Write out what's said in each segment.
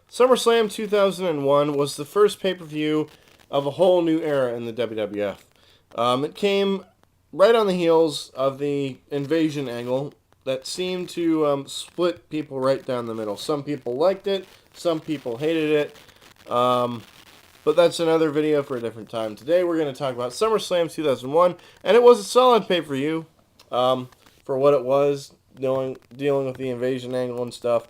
SummerSlam 2001 was the first pay-per-view of a whole new era in the WWF. It came right on the heels of the invasion angle that seemed to split people right down the middle. Some people liked it, some people hated it, but that's another video for a different time. Today we're going to talk about SummerSlam 2001, and it was a solid pay-per-view for what it was, dealing with the invasion angle and stuff.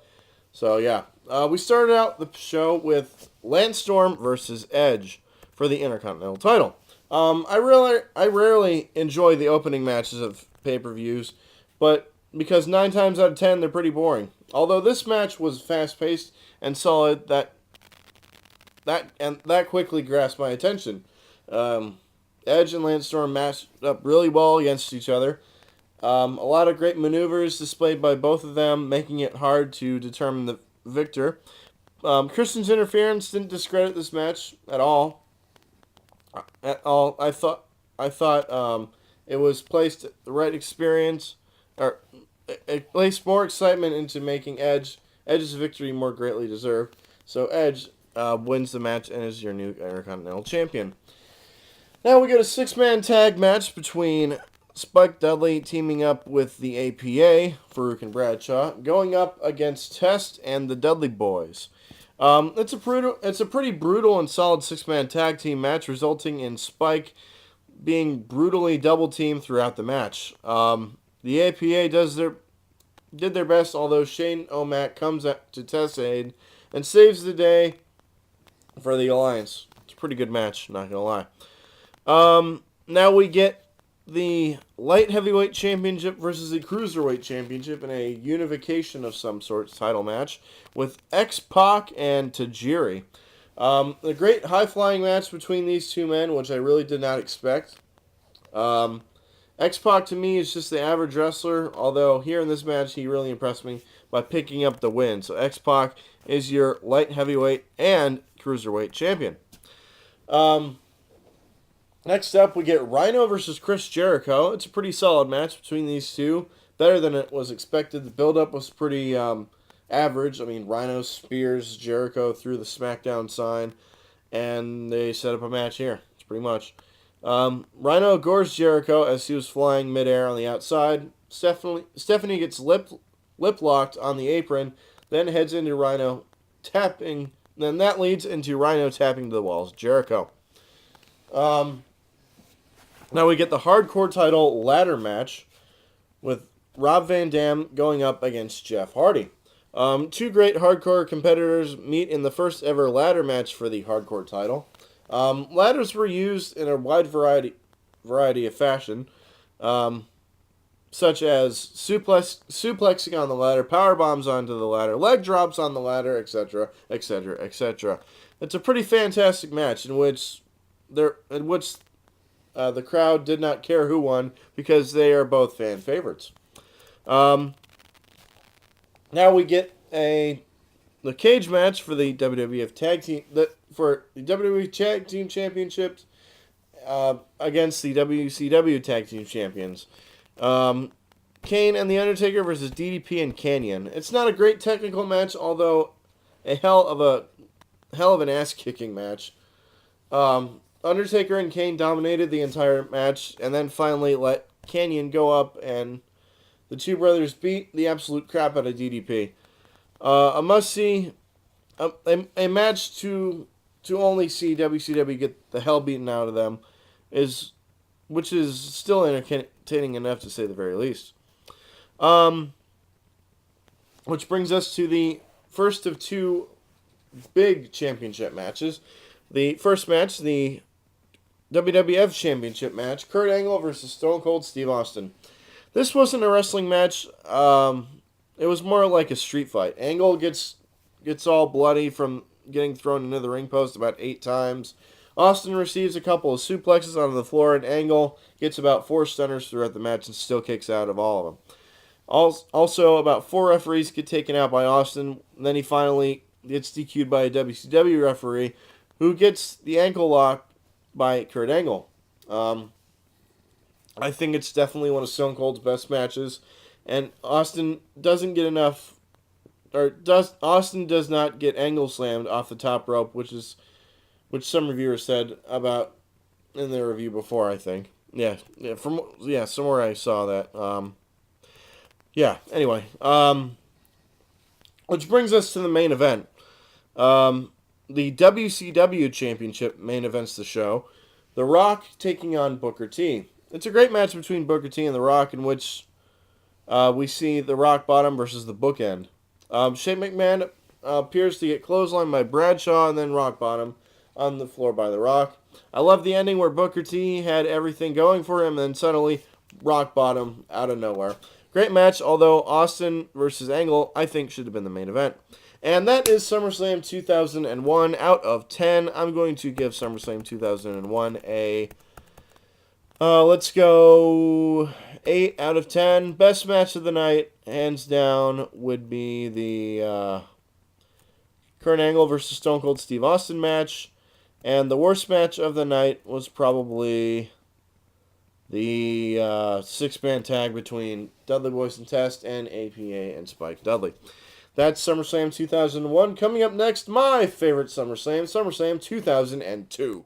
So yeah, we started out the show with Lance Storm versus Edge for the Intercontinental title. I rarely enjoy the opening matches of pay-per-views, but because 9 times out of 10 they're pretty boring. Although this match was fast-paced and solid, that quickly grasped my attention. Edge and Lance Storm matched up really well against each other. A lot of great maneuvers displayed by both of them, making it hard to determine the victor. Christian's interference didn't discredit this match at all. I thought it was placed the right experience, or it placed more excitement into making Edge's victory more greatly deserved. So Edge wins the match and is your new Intercontinental Champion. Now we get a 6-man tag match between Spike Dudley teaming up with the APA, Farouk and Bradshaw, going up against Test and the Dudley Boyz. It's a pretty brutal and solid 6-man tag team match, resulting in Spike being brutally double teamed throughout the match. The APA did their best, although Shane O'Mac comes to Test's aid and saves the day for the Alliance. It's a pretty good match, not gonna lie. Now we get the Light Heavyweight Championship versus the Cruiserweight Championship in a unification of some sort title match with X-Pac and Tajiri. A great high-flying match between these two men, which I really did not expect. X-Pac to me is just the average wrestler, although here in this match he really impressed me by picking up the win. So X-Pac is your Light Heavyweight and Cruiserweight Champion. Next up, we get Rhino versus Chris Jericho. It's a pretty solid match between these two. Better than it was expected. The build-up was pretty average. I mean, Rhino spears Jericho through the SmackDown sign, and they set up a match here. It's pretty much. Rhino gores Jericho as he was flying midair on the outside. Stephanie gets lip-locked on the apron, then heads into Rhino tapping. Then that leads into Rhino tapping to the walls. Jericho. Now we get the hardcore title ladder match with Rob Van Dam going up against Jeff Hardy. Two great hardcore competitors meet in the first ever ladder match for the hardcore title. Ladders were used in a wide variety of fashion, such as suplexing on the ladder, power bombs onto the ladder, leg drops on the ladder, etc., etc., etc. It's a pretty fantastic match in which the crowd did not care who won because they are both fan favorites. Now we get the cage match for the WWF Tag Team Championships against the WCW Tag Team Champions. Kane and the Undertaker versus DDP and Kanyon. It's not a great technical match, although a hell of an ass kicking match. Undertaker and Kane dominated the entire match, and then finally let Kanyon go up, and the two brothers beat the absolute crap out of DDP. A must-see, a match to only see WCW get the hell beaten out of them, which is still entertaining enough to say the very least. Which brings us to the first of two big championship matches. The first match, the WWF Championship match, Kurt Angle versus Stone Cold Steve Austin. This wasn't a wrestling match. It was more like a street fight. Angle gets all bloody from getting thrown into the ring post about 8 times. Austin receives a couple of suplexes onto the floor, and Angle gets about 4 stunners throughout the match and still kicks out of all of them. Also, about 4 referees get taken out by Austin. Then he finally gets DQ'd by a WCW referee who gets the ankle lock by Kurt Angle. I think it's definitely one of Stone Cold's best matches, and Austin doesn't get enough Austin does not get angle slammed off the top rope, which some reviewers said about in their review before, I think. Somewhere I saw that. Anyway, which brings us to the main event. The WCW Championship main events the show. The Rock taking on Booker T. It's a great match between Booker T and The Rock, in which we see the Rock Bottom versus the Bookend. Shane McMahon appears to get clotheslined by Bradshaw and then Rock Bottom on the floor by The Rock. I love the ending where Booker T had everything going for him, and then suddenly Rock Bottom out of nowhere. Great match, although Austin versus Angle, I think, should have been the main event. And that is SummerSlam 2001 out of 10. I'm going to give SummerSlam 2001 a... let's go 8 out of 10. Best match of the night, hands down, would be the Kurt Angle versus Stone Cold Steve Austin match. And the worst match of the night was probably the six-man tag between Dudley Boyz and Test and APA and Spike Dudley. That's SummerSlam 2001. Coming up next, my favorite SummerSlam, SummerSlam 2002.